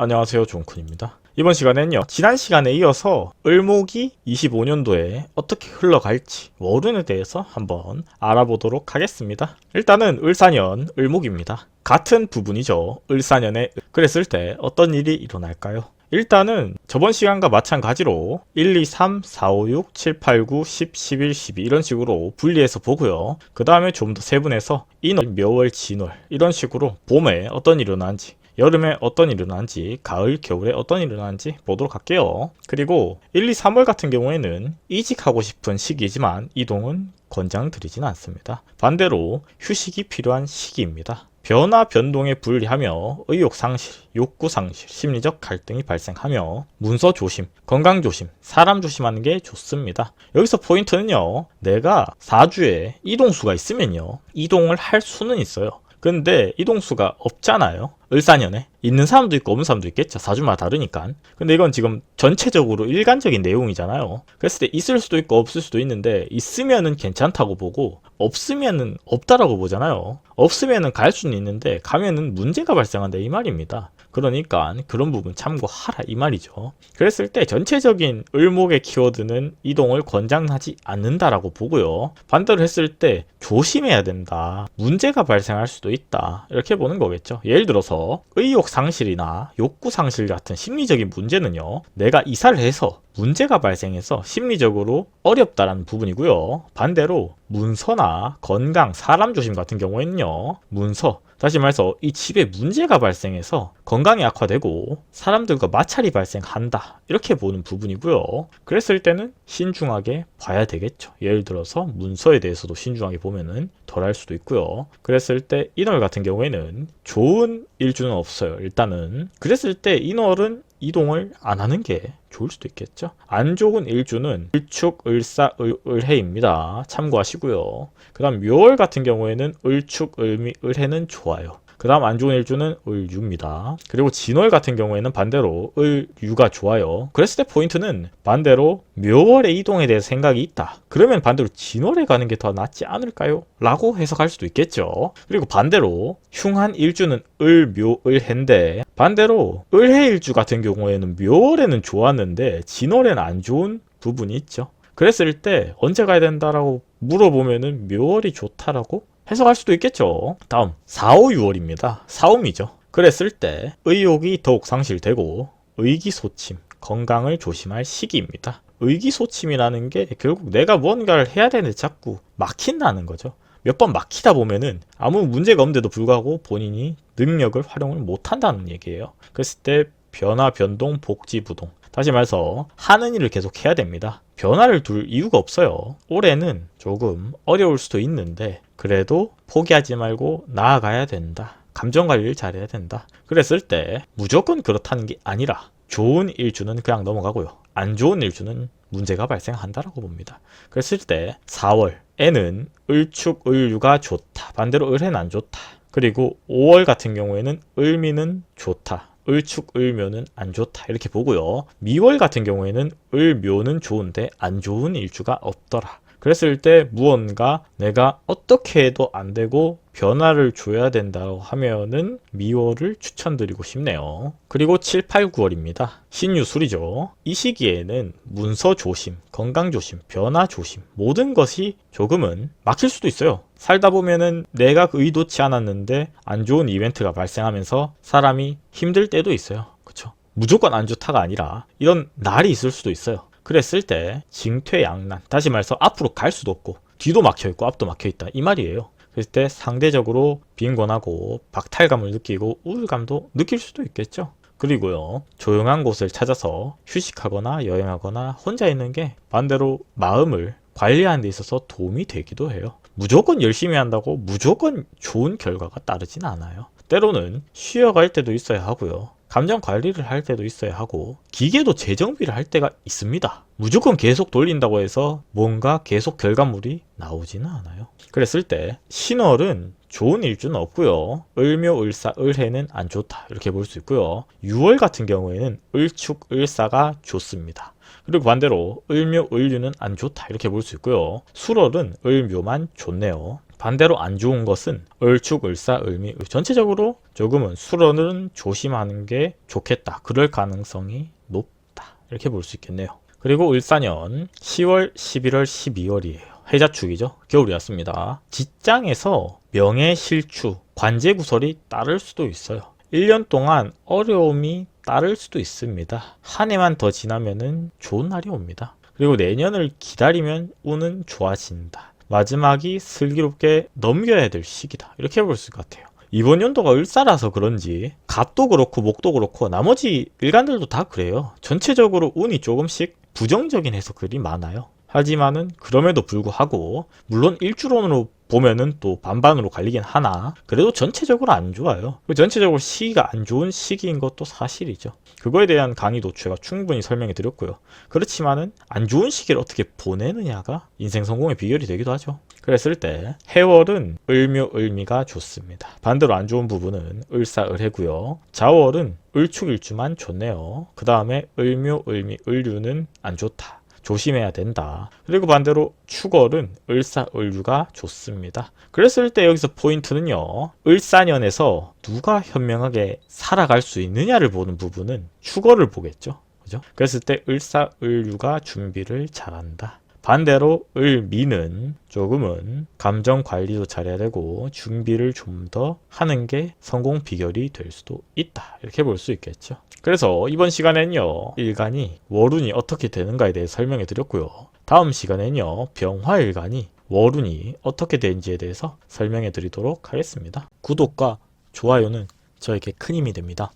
안녕하세요, 존쿤입니다. 이번 시간에는요, 지난 시간에 이어서 을목이 25년도에 어떻게 흘러갈지 월운에 대해서 한번 알아보도록 하겠습니다. 일단은 을사년 을목입니다. 같은 부분이죠. 을사년에 그랬을 때 어떤 일이 일어날까요? 일단은 저번 시간과 마찬가지로 1, 2, 3, 4, 5, 6, 7, 8, 9, 10, 11, 12 이런 식으로 분리해서 보고요. 그 다음에 좀 더 세분해서 인월, 묘월, 진월 이런 식으로 봄에 어떤 일이 일어나는지, 여름에 어떤 일이 일어나는지, 가을, 겨울에 어떤 일이 일어나는지 보도록 할게요. 그리고 1, 2, 3월 같은 경우에는 이직하고 싶은 시기이지만 이동은 권장드리진 않습니다. 반대로 휴식이 필요한 시기입니다. 변화 변동에 불리하며 의욕 상실, 욕구 상실, 심리적 갈등이 발생하며 문서 조심, 건강 조심, 사람 조심하는 게 좋습니다. 여기서 포인트는요, 내가 사주에 이동수가 있으면요, 이동을 할 수는 있어요. 근데 이동수가 없잖아요. 을사년에 있는 사람도 있고 없는 사람도 있겠죠. 사주마다 다르니까. 근데 이건 지금 전체적으로 일관적인 내용이잖아요. 그랬을 때 있을 수도 있고 없을 수도 있는데 있으면은 괜찮다고 보고 없으면은 없다라고 보잖아요. 없으면은 갈 수는 있는데 가면은 문제가 발생한다 이 말입니다. 그러니까 그런 부분 참고하라 이 말이죠. 그랬을 때 전체적인 을목의 키워드는 이동을 권장하지 않는다라고 보고요. 반대로 했을 때 조심해야 된다. 문제가 발생할 수도 있다. 이렇게 보는 거겠죠. 예를 들어서 의욕 상실이나 욕구 상실 같은 심리적인 문제는요, 내가 이사를 해서 문제가 발생해서 심리적으로 어렵다라는 부분이고요. 반대로 문서나 건강, 사람 조심 같은 경우에는요, 문서, 다시 말해서 이 집에 문제가 발생해서 건강이 악화되고 사람들과 마찰이 발생한다 이렇게 보는 부분이고요. 그랬을 때는 신중하게 봐야 되겠죠. 예를 들어서 문서에 대해서도 신중하게 보면은 덜 할 수도 있고요. 그랬을 때 인월 같은 경우에는 좋은 일주는 없어요. 일단은 그랬을 때 인월은 이동을 안 하는 게 좋을 수도 있겠죠. 안 좋은 일주는 을축, 을사, 을해입니다. 참고하시고요. 그 다음 묘월 같은 경우에는 을축, 을미, 을해는 좋아요. 그 다음 안 좋은 일주는 을유입니다. 그리고 진월 같은 경우에는 반대로 을유가 좋아요. 그랬을 때 포인트는 반대로 묘월의 이동에 대해서 생각이 있다. 그러면 반대로 진월에 가는 게 더 낫지 않을까요? 라고 해석할 수도 있겠죠. 그리고 반대로 흉한 일주는 을묘, 을해인데 반대로 을해 일주 같은 경우에는 묘월에는 좋았는데 진월에는 안 좋은 부분이 있죠. 그랬을 때 언제 가야 된다라고 물어보면은 묘월이 좋다라고 해석할 수도 있겠죠. 다음 4, 5, 6월입니다. 사음이죠. 그랬을 때 의욕이 더욱 상실되고 의기소침, 건강을 조심할 시기입니다. 의기소침이라는 게 결국 내가 뭔가를 해야 되는데 자꾸 막힌다는 거죠. 몇 번 막히다 보면은 아무 문제가 없는데도 불구하고 본인이 능력을 활용을 못한다는 얘기예요. 그랬을 때 변화, 변동, 복지, 부동. 다시 말해서 하는 일을 계속 해야 됩니다. 변화를 둘 이유가 없어요. 올해는 조금 어려울 수도 있는데 그래도 포기하지 말고 나아가야 된다. 감정 관리를 잘해야 된다. 그랬을 때 무조건 그렇다는 게 아니라 좋은 일주는 그냥 넘어가고요. 안 좋은 일주는 문제가 발생한다라고 봅니다. 그랬을 때 4월에는 을축, 을유가 좋다. 반대로 을해는 안 좋다. 그리고 5월 같은 경우에는 을미는 좋다. 을축, 을묘는 안 좋다 이렇게 보고요. 미월 같은 경우에는 을묘는 좋은데 안 좋은 일주가 없더라. 그랬을 때 무언가 내가 어떻게 해도 안 되고 변화를 줘야 된다고 하면은 미월을 추천드리고 싶네요. 그리고 7, 8, 9월입니다. 신유술이죠. 이 시기에는 문서 조심, 건강 조심, 변화 조심 모든 것이 조금은 막힐 수도 있어요. 살다 보면은 내가 의도치 않았는데 안 좋은 이벤트가 발생하면서 사람이 힘들 때도 있어요. 그쵸? 무조건 안 좋다가 아니라 이런 날이 있을 수도 있어요. 그랬을 때 징퇴양난, 다시 말해서 앞으로 갈 수도 없고 뒤도 막혀있고 앞도 막혀있다 이 말이에요. 그랬을 때 상대적으로 빈곤하고 박탈감을 느끼고 우울감도 느낄 수도 있겠죠. 그리고요, 조용한 곳을 찾아서 휴식하거나 여행하거나 혼자 있는 게 반대로 마음을 관리하는 데 있어서 도움이 되기도 해요. 무조건 열심히 한다고 무조건 좋은 결과가 따르진 않아요. 때로는 쉬어갈 때도 있어야 하고요. 감정 관리를 할 때도 있어야 하고 기계도 재정비를 할 때가 있습니다. 무조건 계속 돌린다고 해서 뭔가 계속 결과물이 나오지는 않아요. 그랬을 때 신월은 좋은 일주는 없고요. 을묘, 을사, 을해는 안 좋다 이렇게 볼 수 있고요. 6월 같은 경우에는 을축, 을사가 좋습니다. 그리고 반대로 을묘, 을유는 안 좋다 이렇게 볼 수 있고요. 술월은 을묘만 좋네요. 반대로 안 좋은 것은 을축, 을사, 을미, 전체적으로 조금은 술원은 조심하는 게 좋겠다. 그럴 가능성이 높다. 이렇게 볼 수 있겠네요. 그리고 을사년 10월, 11월, 12월이에요. 해자축이죠. 겨울이 왔습니다. 직장에서 명예실추, 관제구설이 따를 수도 있어요. 1년 동안 어려움이 따를 수도 있습니다. 한 해만 더 지나면은 좋은 날이 옵니다. 그리고 내년을 기다리면 운은 좋아진다. 마지막이 슬기롭게 넘겨야 될 시기다. 이렇게 볼 수 있을 것 같아요. 이번 연도가 을사라서 그런지 갑도 그렇고 목도 그렇고 나머지 일간들도 다 그래요. 전체적으로 운이 조금씩 부정적인 해석들이 많아요. 하지만은 그럼에도 불구하고 물론 일주론으로 보면은 또 반반으로 갈리긴 하나 그래도 전체적으로 안 좋아요. 전체적으로 시기가 안 좋은 시기인 것도 사실이죠. 그거에 대한 강의도 제가 충분히 설명해 드렸고요. 그렇지만은 안 좋은 시기를 어떻게 보내느냐가 인생 성공의 비결이 되기도 하죠. 그랬을 때 해월은 을묘, 을미가 좋습니다. 반대로 안 좋은 부분은 을사, 을해고요. 자월은 을축일주만 좋네요. 그 다음에 을묘, 을미, 을류는 안 좋다. 조심해야 된다. 그리고 반대로 축월은 을사, 을유가 좋습니다. 그랬을 때 여기서 포인트는요. 을사년에서 누가 현명하게 살아갈 수 있느냐를 보는 부분은 축월을 보겠죠. 그죠? 그랬을 때 을사, 을유가 준비를 잘한다. 반대로 을미는 조금은 감정 관리도 잘해야 되고 준비를 좀 더 하는 게 성공 비결이 될 수도 있다. 이렇게 볼 수 있겠죠. 그래서 이번 시간에는요. 일간이 월운이 어떻게 되는가에 대해 설명해 드렸고요. 다음 시간에는요. 병화일간이 월운이 어떻게 되는지에 대해서 설명해 드리도록 하겠습니다. 구독과 좋아요는 저에게 큰 힘이 됩니다.